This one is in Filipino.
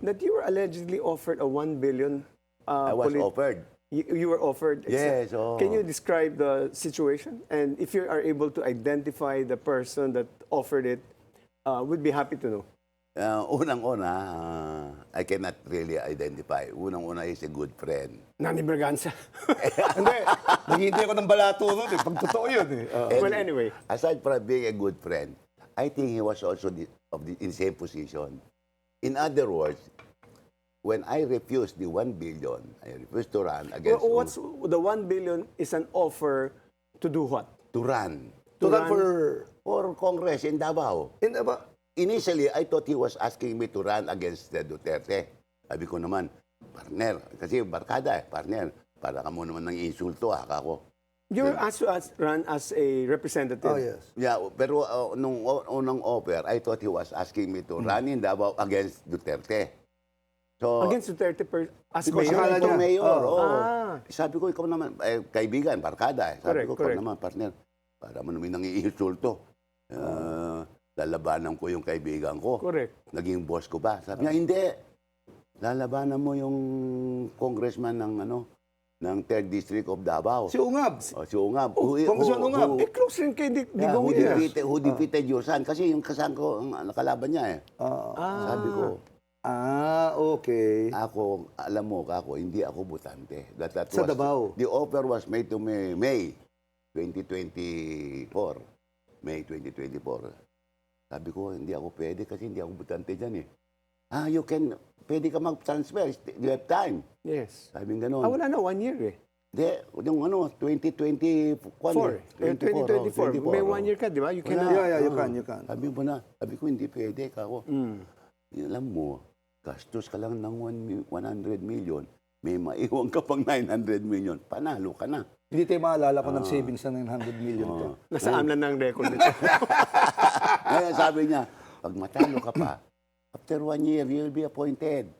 that you were allegedly offered a 1 billion. I was offered. You were offered. Yes, oo. Can you describe the situation? And if you are able to identify the person that offered it, we'd be happy to know. Unang-una, I cannot really identify. Unang-una is a good friend. Nani Braganza. Hindi, naghihintay ako ng balato nun eh. Pag totoo yun eh. Well, anyway. Aside from being a good friend, I think he was also in same position. In other words, when I refused the 1 billion, I refused to run against... Well, what's the 1 billion is an offer to do what? To run. To run For Congress in Davao. Initially, I thought he was asking me to run against Duterte. Sabi ko naman, partner, kasi barkada partner. Para ka mo naman ng insulto, haka ko. You were asked to run as a representative. Oh, yes. Yeah, pero nung unang offer, I thought he was asking me to run in Davao against Duterte. So, Against Duterte as because mayor? akala niya mayor. Oh. Sabi ko, ikaw naman, kaibigan, barkada. Sabi ko, Correct. ikaw naman, partner, para mo naman nang iinsulto. Lalabanan ko yung kaibigan ko. Correct. Naging boss ko ba? Sabi niya, hindi. Lalabanan mo yung congressman ng 3rd District of Davao. Si Ungab. Si Ungab. Congressman Ungab. Eh, close rin kay Who Digong. defeated your son? Kasi yung kasama ko, ang nakalaban niya eh. Sabi ko, Okay. ako, alam mo kako, hindi ako butante. That Sa Davao. The offer was made to me May 2024. May 2024. Sabi ko, hindi ako pwede kasi hindi ako butante dyan eh. Pwede ka mag-transfer. You have time. Yes. Sabi nga gano'n. Wala na, 1 year eh. Hindi, yung 2024. 2024. May 1 year ka, di ba? You cannot. Yeah, you can. Sabi mo na, sabi ko, hindi pwede kako. Alam mo, gastos ka lang ng 100 million, may maiwan ka pang 900 million, panalo ka na. Hindi tayo maalala ko ng savings na 900 million to. Nasa amlan ng record nito. Ngayon sabi niya, pag matalo ka pa, after 1 year, you'll be appointed.